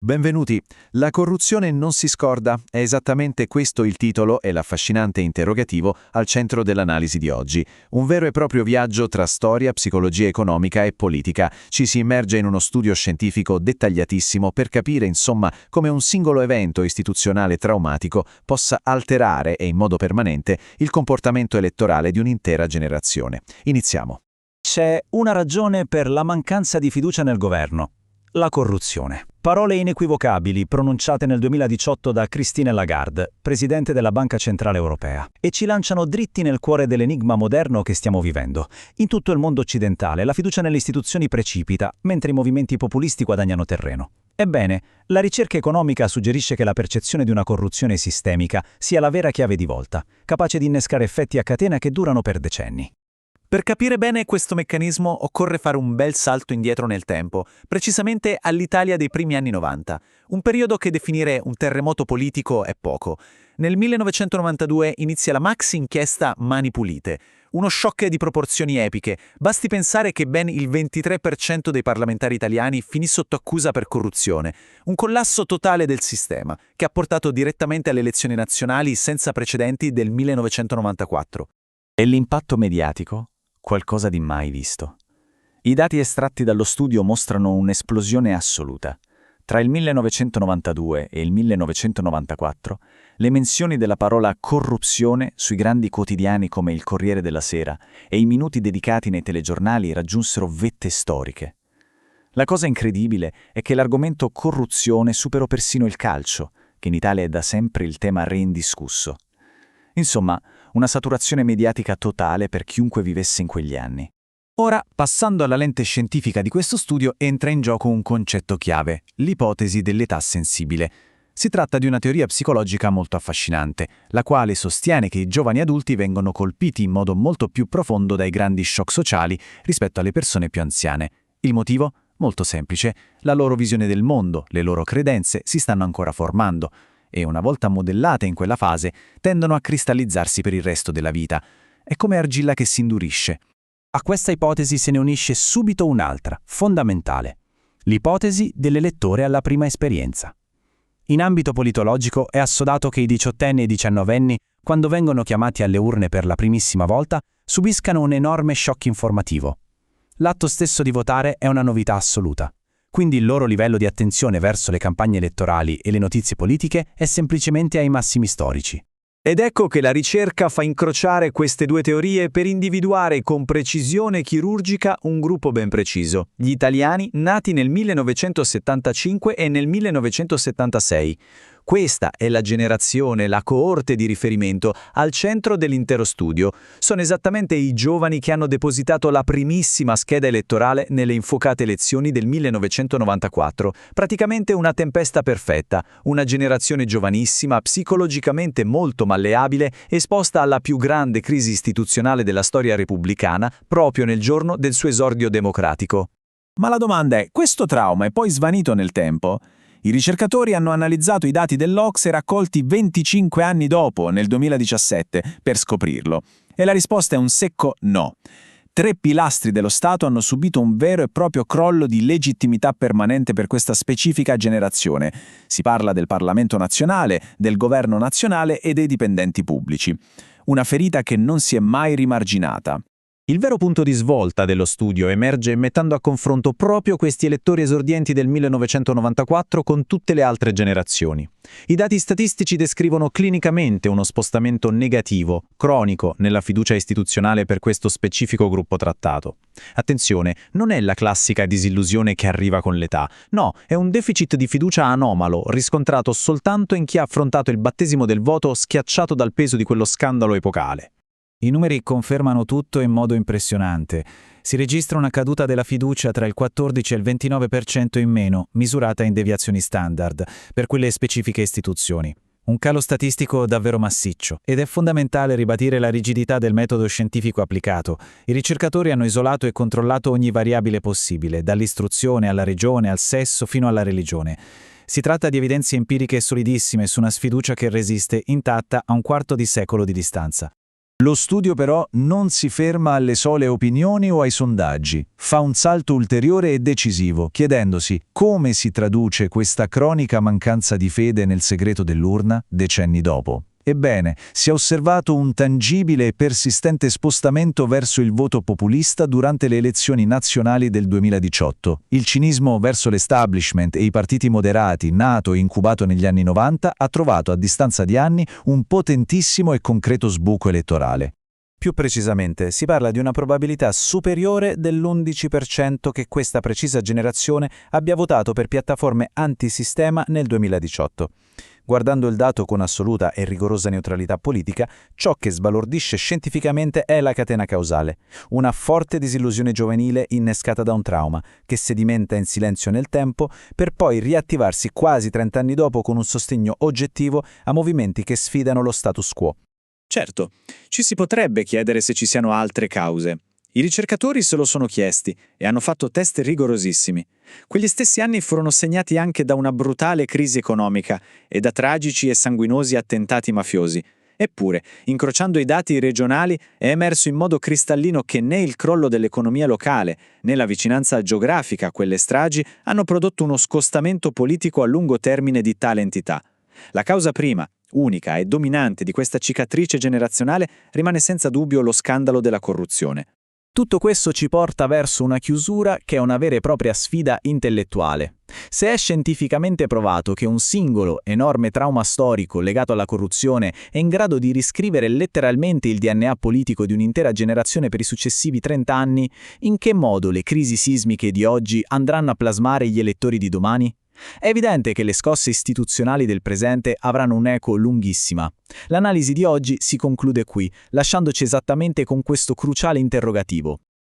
Benvenuti. La corruzione non si scorda, è esattamente questo il titolo e l'affascinante interrogativo al centro dell'analisi di oggi. Un vero e proprio viaggio tra storia, psicologia economica e politica. Ci si immerge in uno studio scientifico dettagliatissimo per capire, insomma, come un singolo evento istituzionale traumatico possa alterare e in modo permanente il comportamento elettorale di un'intera generazione. Iniziamo. C'è una ragione per la mancanza di fiducia nel governo: la corruzione. Parole inequivocabili pronunciate nel 2018 da Christine Lagarde, presidente della Banca Centrale Europea, e ci lanciano dritti nel cuore dell'enigma moderno che stiamo vivendo. In tutto il mondo occidentale la fiducia nelle istituzioni precipita, mentre i movimenti populisti guadagnano terreno. Ebbene, la ricerca economica suggerisce che la percezione di una corruzione sistemica sia la vera chiave di volta, capace di innescare effetti a catena che durano per decenni. Per capire bene questo meccanismo occorre fare un bel salto indietro nel tempo, precisamente all'Italia dei primi anni 90, un periodo che definire un terremoto politico è poco. Nel 1992 inizia la maxi inchiesta Mani Pulite, uno shock di proporzioni epiche. Basti pensare che ben il 23% dei parlamentari italiani finì sotto accusa per corruzione, un collasso totale del sistema, che ha portato direttamente alle elezioni nazionali senza precedenti del 1994. E l'impatto mediatico? Qualcosa di mai visto. I dati estratti dallo studio mostrano un'esplosione assoluta. Tra il 1992 e il 1994, le menzioni della parola corruzione sui grandi quotidiani come il Corriere della Sera e i minuti dedicati nei telegiornali raggiunsero vette storiche. La cosa incredibile è che l'argomento corruzione superò persino il calcio, che in Italia è da sempre il tema reindiscusso. Insomma, una saturazione mediatica totale per chiunque vivesse in quegli anni. Ora, passando alla lente scientifica di questo studio, entra in gioco un concetto chiave: l'ipotesi dell'età sensibile. Si tratta di una teoria psicologica molto affascinante, la quale sostiene che i giovani adulti vengono colpiti in modo molto più profondo dai grandi shock sociali rispetto alle persone più anziane. Il motivo? Molto semplice: la loro visione del mondo, le loro credenze si stanno ancora formando, e una volta modellate in quella fase tendono a cristallizzarsi per il resto della vita. È come argilla che si indurisce. A questa ipotesi se ne unisce subito un'altra, fondamentale: l'ipotesi dell'elettore alla prima esperienza. In ambito politologico è assodato che i diciottenni e i diciannovenni, quando vengono chiamati alle urne per la primissima volta, subiscano un enorme shock informativo. L'atto stesso di votare è una novità assoluta. Quindi il loro livello di attenzione verso le campagne elettorali e le notizie politiche è semplicemente ai massimi storici. Ed ecco che la ricerca fa incrociare queste due teorie per individuare con precisione chirurgica un gruppo ben preciso: gli italiani nati nel 1975 e nel 1976. Questa è la generazione, la coorte di riferimento al centro dell'intero studio. Sono esattamente i giovani che hanno depositato la primissima scheda elettorale nelle infuocate elezioni del 1994. Praticamente una tempesta perfetta, una generazione giovanissima, psicologicamente molto malleabile, esposta alla più grande crisi istituzionale della storia repubblicana proprio nel giorno del suo esordio democratico. Ma la domanda è: questo trauma è poi svanito nel tempo? I ricercatori hanno analizzato i dati dell'OCSE raccolti 25 anni dopo, nel 2017, per scoprirlo. E la risposta è un secco no. 3 pilastri dello Stato hanno subito un vero e proprio crollo di legittimità permanente per questa specifica generazione. Si parla del Parlamento nazionale, del governo nazionale e dei dipendenti pubblici. Una ferita che non si è mai rimarginata. Il vero punto di svolta dello studio emerge mettendo a confronto proprio questi elettori esordienti del 1994 con tutte le altre generazioni. I dati statistici descrivono clinicamente uno spostamento negativo, cronico, nella fiducia istituzionale per questo specifico gruppo trattato. Attenzione, non è la classica disillusione che arriva con l'età. No, è un deficit di fiducia anomalo, riscontrato soltanto in chi ha affrontato il battesimo del voto schiacciato dal peso di quello scandalo epocale. I numeri confermano tutto in modo impressionante. Si registra una caduta della fiducia tra il 14 e il 29% in meno, misurata in deviazioni standard, per quelle specifiche istituzioni. Un calo statistico davvero massiccio, ed è fondamentale ribadire la rigidità del metodo scientifico applicato. I ricercatori hanno isolato e controllato ogni variabile possibile, dall'istruzione alla regione, al sesso, fino alla religione. Si tratta di evidenze empiriche solidissime su una sfiducia che resiste intatta a un quarto di secolo di distanza. Lo studio però non si ferma alle sole opinioni o ai sondaggi, fa un salto ulteriore e decisivo, chiedendosi come si traduce questa cronica mancanza di fede nel segreto dell'urna decenni dopo. Ebbene, si è osservato un tangibile e persistente spostamento verso il voto populista durante le elezioni nazionali del 2018. Il cinismo verso l'establishment e i partiti moderati, nato e incubato negli anni 90, ha trovato a distanza di anni un potentissimo e concreto sbuco elettorale. Più precisamente, si parla di una probabilità superiore dell'11% che questa precisa generazione abbia votato per piattaforme antisistema nel 2018. Guardando il dato con assoluta e rigorosa neutralità politica, ciò che sbalordisce scientificamente è la catena causale, una forte disillusione giovanile innescata da un trauma, che sedimenta in silenzio nel tempo, per poi riattivarsi quasi 30 anni dopo con un sostegno oggettivo a movimenti che sfidano lo status quo. Certo, ci si potrebbe chiedere se ci siano altre cause. I ricercatori se lo sono chiesti e hanno fatto test rigorosissimi. Quegli stessi anni furono segnati anche da una brutale crisi economica e da tragici e sanguinosi attentati mafiosi. Eppure, incrociando i dati regionali, è emerso in modo cristallino che né il crollo dell'economia locale, né la vicinanza geografica a quelle stragi hanno prodotto uno scostamento politico a lungo termine di tale entità. La causa prima, unica e dominante di questa cicatrice generazionale rimane senza dubbio lo scandalo della corruzione. Tutto questo ci porta verso una chiusura che è una vera e propria sfida intellettuale. Se è scientificamente provato che un singolo, enorme trauma storico legato alla corruzione è in grado di riscrivere letteralmente il DNA politico di un'intera generazione per i successivi 30 anni, in che modo le crisi sismiche di oggi andranno a plasmare gli elettori di domani? È evidente che le scosse istituzionali del presente avranno un'eco lunghissima. L'analisi di oggi si conclude qui, lasciandoci esattamente con questo cruciale interrogativo.